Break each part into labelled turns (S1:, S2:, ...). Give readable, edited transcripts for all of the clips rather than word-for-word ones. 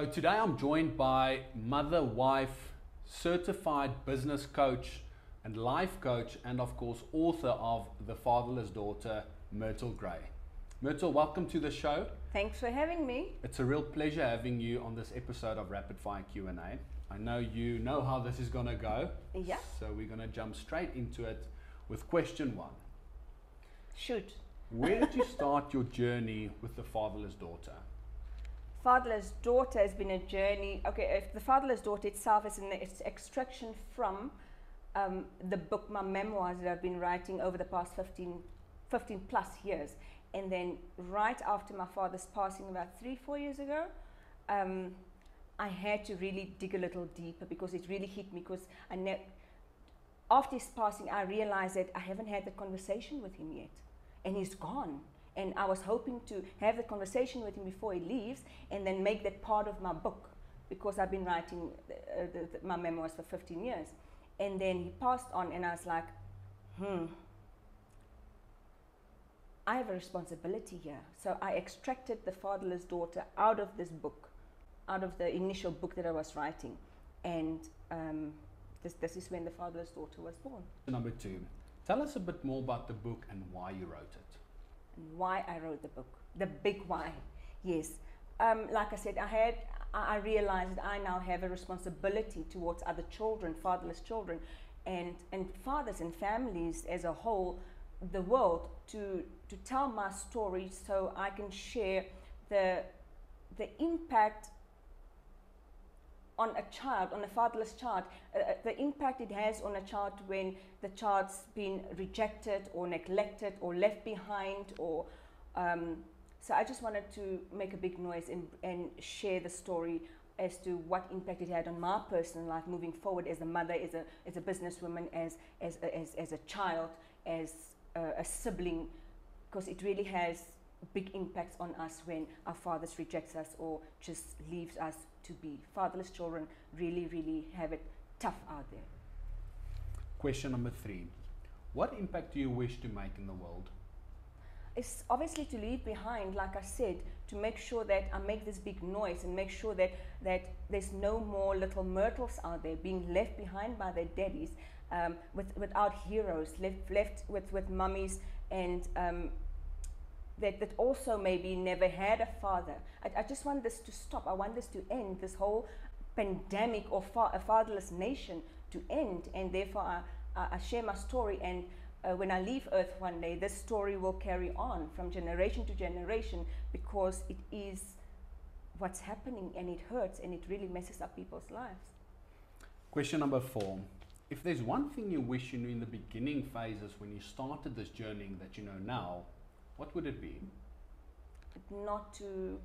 S1: So today I'm joined by mother, wife, certified business coach and life coach, and of course author of The Fatherless Daughter, Myrtle Gray. Myrtle, welcome to the show.
S2: Thanks for having me.
S1: It's a real pleasure having you on this episode of Rapid Fire Q&A. I know you know how this is going to go.
S2: Yeah.
S1: So we're going to jump straight into it with question one.
S2: Shoot.
S1: Where did you start your journey with The Fatherless Daughter?
S2: Fatherless Daughter has been a journey. Okay, if The Fatherless Daughter itself is its extraction from the book, my memoirs that I've been writing over the past 15 plus years. And then right after my father's passing about 3-4 years ago, I had to really dig a little deeper because it really hit me, because after his passing, I realized that I haven't had the conversation with him yet, and he's gone. And I was hoping to have the conversation with him before he leaves and then make that part of my book, because I've been writing my memoirs for 15 years. And then he passed on, and I was like, I have a responsibility here. So I extracted The Fatherless Daughter out of this book, out of the initial book that I was writing. And this is when The Fatherless Daughter was born.
S1: Number two, tell us a bit more about the book and why you wrote it.
S2: Why I wrote the book, the big why. Yes, like I said, I realized that I now have a responsibility towards other children, fatherless children, and fathers and families as a whole, the world, to tell my story so I can share the impact on a child, on a fatherless child, the impact it has on a child when the child's been rejected or neglected or left behind, or so I just wanted to make a big noise and share the story as to what impact it had on my personal life moving forward as a mother, as a businesswoman, as a child, as a sibling, because it really has big impacts on us when our fathers rejects us or just leaves us to be. Fatherless children really have it tough out there.
S1: Question number three. What impact do you wish to make in the world?
S2: It's obviously to leave behind, like I said, to make sure that I make this big noise and make sure that there's no more little Myrtles out there being left behind by their daddies, without heroes, left with mummies, and that also maybe never had a father. I just want this to stop. I want this to end, this whole pandemic of a fatherless nation to end, and therefore I share my story, and when I leave Earth one day, this story will carry on from generation to generation, because it is what's happening, and it hurts, and it really messes up people's lives. Question
S1: number four. If there's one thing you wish you knew in the beginning phases when you started this journey that you know now, what would it be?
S2: Not to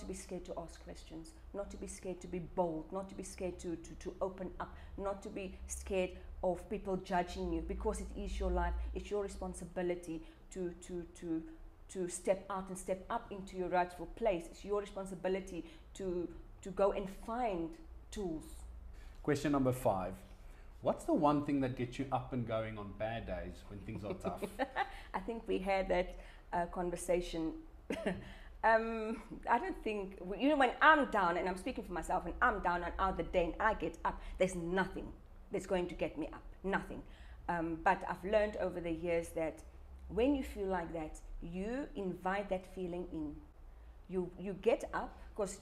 S2: be scared to ask questions, not to be scared to be bold, not to be scared to open up, not to be scared of people judging you, because it is your life, it's your responsibility to step out and step up into your rightful place. It's your responsibility to go and find tools.
S1: Question number five. What's the one thing that gets you up and going on bad days when things are tough?
S2: I think we had that conversation. I don't think, when I'm down, and I'm speaking for myself, and I'm down and out the day and I get up, there's nothing that's going to get me up, nothing. But I've learned over the years that when you feel like that, you invite that feeling in. You get up, because,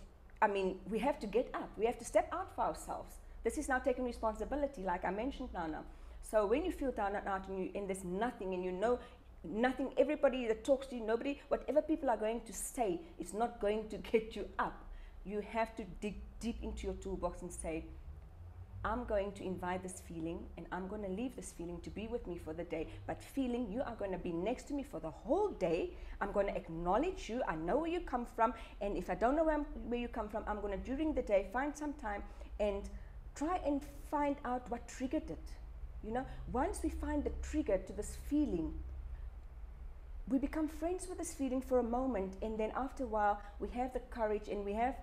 S2: we have to get up. We have to step out for ourselves. This is now taking responsibility, like I mentioned now. So when you feel down and out and there's nothing, and you know nothing, everybody that talks to you, nobody, whatever people are going to say, it's not going to get you up. You have to dig deep into your toolbox and say, I'm going to invite this feeling, and I'm going to leave this feeling to be with me for the day. But feeling, you are going to be next to me for the whole day. I'm going to acknowledge you. I know where you come from. And if I don't know where you come from, I'm going to, during the day, find some time and try and find out what triggered it. Once we find the trigger to this feeling, we become friends with this feeling for a moment, and then after a while, we have the courage, and we have,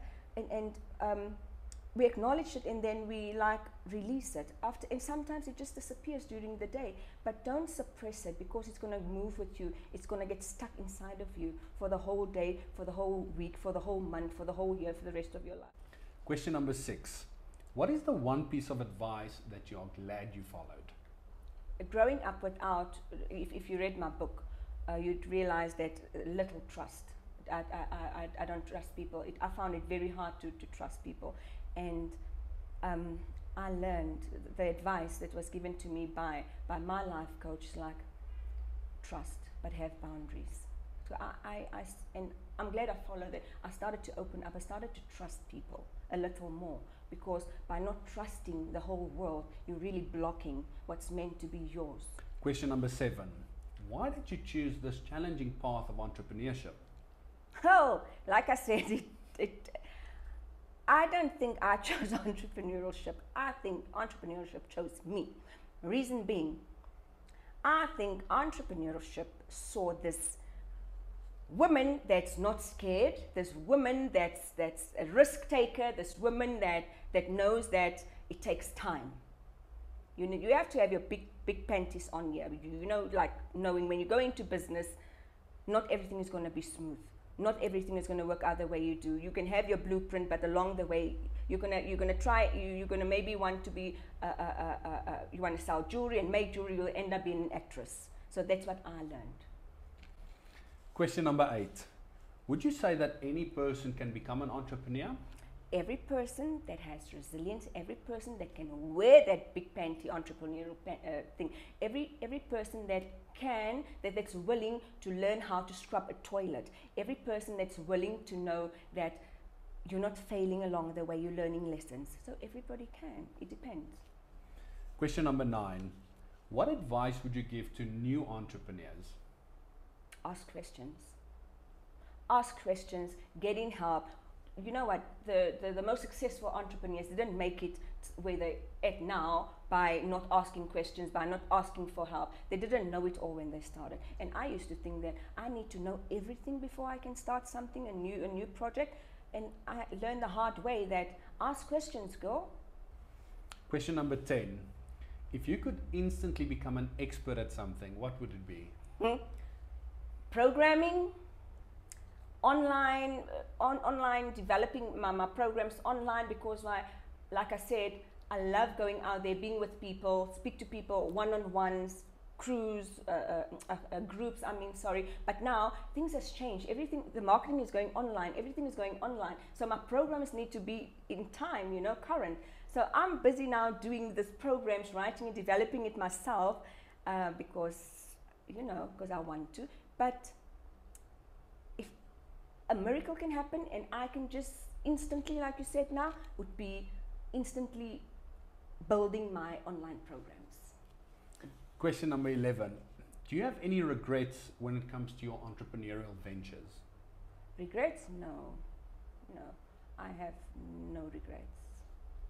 S2: we acknowledge it and then we like release it after, and sometimes it just disappears during the day. But don't suppress it, because it's going to move with you. It's going to get stuck inside of you for the whole day, for the whole week, for the whole month, for the whole year, for the rest of your life.
S1: Question number 6. What is the one piece of advice that you are glad you followed?
S2: Growing up without, if you read my book, you'd realize that little trust. I don't trust people. I found it very hard to trust people. And I learned the advice that was given to me by my life coach, like trust, but have boundaries. So and I'm glad I followed it. I started to open up. I started to trust people a little more, because by not trusting the whole world, you're really blocking what's meant to be yours.
S1: Question number 7. Why did you choose this challenging path of entrepreneurship?
S2: Oh, like I said, I don't think I chose entrepreneurship. I think entrepreneurship chose me. Reason being, I think entrepreneurship saw this woman that's not scared, this woman that's a risk taker, this woman that knows that it takes time. You have to have your big panties on here. You know, like knowing when you go into business, not everything is going to be smooth. Not everything is going to work out the way you do. You can have your blueprint, but along the way, you're gonna maybe want to be you want to sell jewelry and make jewelry. You'll end up being an actress. So that's what I learned.
S1: Question number 8. Would you say that any person can become an entrepreneur?
S2: Every person that has resilience, every person that can wear that big panty entrepreneurial thing, every person that's willing to learn how to scrub a toilet, every person that's willing to know that you're not failing along the way, you're learning lessons. So everybody can. It depends.
S1: Question number 9. What advice would you give to new entrepreneurs?
S2: Ask questions. Ask questions, getting help. You know what, the most successful entrepreneurs didn't make it where they're at now by not asking questions, by not asking for help. They didn't know it all when they started. And I used to think that I need to know everything before I can start something, a new project. And I learned the hard way that ask questions, girl.
S1: Question number 10. If you could instantly become an expert at something, what would it be?
S2: Programming, online developing my programs online, because like I said, I love going out there, being with people, speak to people, one-on-ones, groups, but now things has changed. Everything, the marketing is going online, everything is going online, so my programs need to be in time, current. So I'm busy now doing these programs, writing and developing it myself, because I want to. But if a miracle can happen and I can just instantly, like you said now, would be instantly building my online programs.
S1: Question number 11. Do you have any regrets when it comes to your entrepreneurial ventures?
S2: Regrets? No. I have no regrets.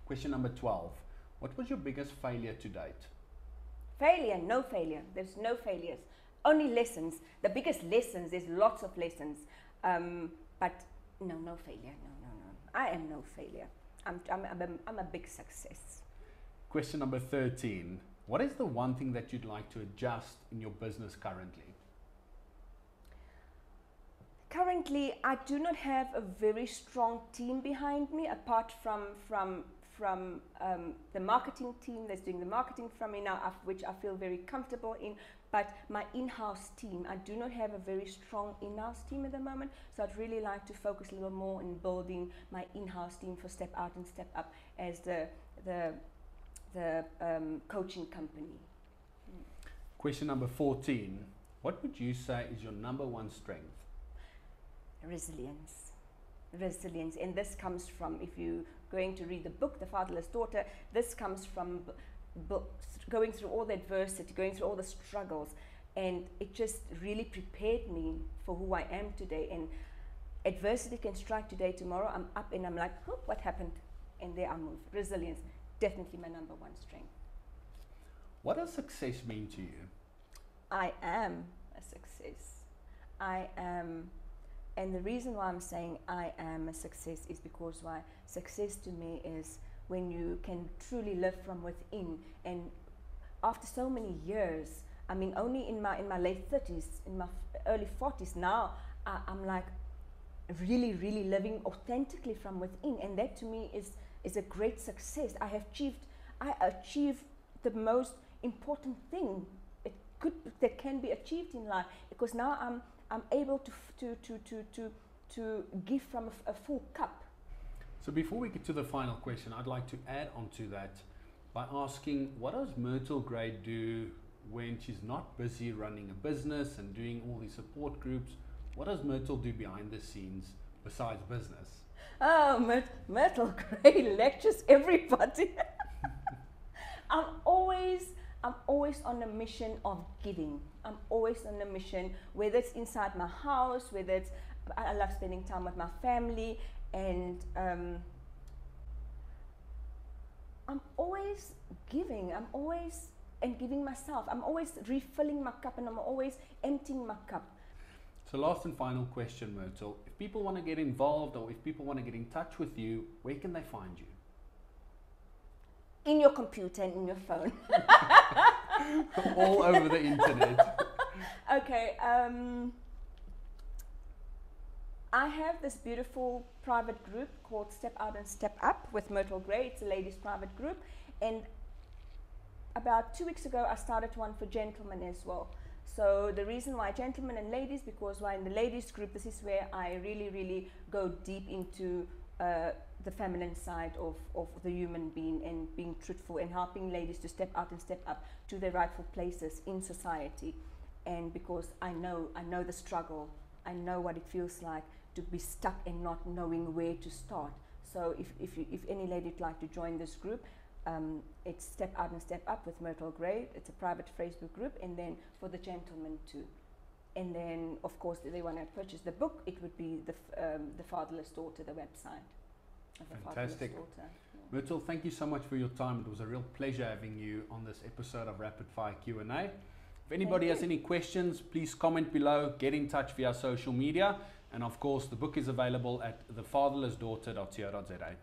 S1: Question number 12. What was your biggest failure to date?
S2: Failure? No failure. There's no failures. Only lessons. The biggest lessons, there's lots of lessons. But no failure. No. I am no failure. I'm a big success.
S1: Question number 13. What is the one thing that you'd like to adjust in your business currently?
S2: Currently, I do not have a very strong team behind me, apart from the marketing team that's doing the marketing from me now, which I feel very comfortable in. But my in-house team, I do not have a very strong in-house team at the moment, so I'd really like to focus a little more in building my in-house team for StepOut and StepUp as the coaching company.
S1: Question number 14. What would you say is your number one strength?
S2: Resilience. And this comes from, if you're going to read the book, The Fatherless Daughter, this comes from going through all the adversity, going through all the struggles, and it just really prepared me for who I am today. And adversity can strike today, tomorrow I'm up and I'm like, oh, what happened? And there I move. Resilience, definitely my number one strength.
S1: What does success mean to you?
S2: I am a success. I am And the reason why I'm saying I am a success is because why success to me is when you can truly live from within. And after so many years, I mean, only in my late 30s, in my early 40s now, I'm like really, really living authentically from within. And that to me is a great success. I achieved the most important thing that can be achieved in life, because now I'm able to give from a full cup.
S1: So before we get to the final question, I'd like to add on to that by asking, what does Myrtle Gray do when she's not busy running a business and doing all these support groups? What does Myrtle do behind the scenes besides business?
S2: Oh, Myrtle Gray lectures everybody. I'm always on a mission of giving. I'm always on a mission, whether it's inside my house, whether it's, I love spending time with my family, and I'm always giving. I'm always giving myself. I'm always refilling my cup, and I'm always emptying my cup.
S1: So last and final question, Myrtle. If people want to get involved, or if people want to get in touch with you, where can they find you?
S2: In your computer and in your phone.
S1: All over the internet.
S2: Okay. I have this beautiful private group called StepOut and StepUp with Myrtle Gray. It's a ladies' private group. And about 2 weeks ago, I started one for gentlemen as well. So the reason why gentlemen and ladies, because why in the ladies group, this is where I really, really go deep into the feminine side of the human being, and being truthful and helping ladies to step out and step up to their rightful places in society. And because I know the struggle, I know what it feels like to be stuck and not knowing where to start. So if any lady would like to join this group, it's Step Out and Step Up with Myrtle Gray. It's a private Facebook group, and then for the gentlemen too. And then, of course, if they want to purchase the book, it would be the Fatherless Daughter, the website.
S1: Fantastic. Myrtle, thank you so much for your time. It was a real pleasure having you on this episode of Rapid Fire Q&A. If anybody has any questions, please comment below, get in touch via social media, and of course the book is available at thefatherlessdaughter.co.za.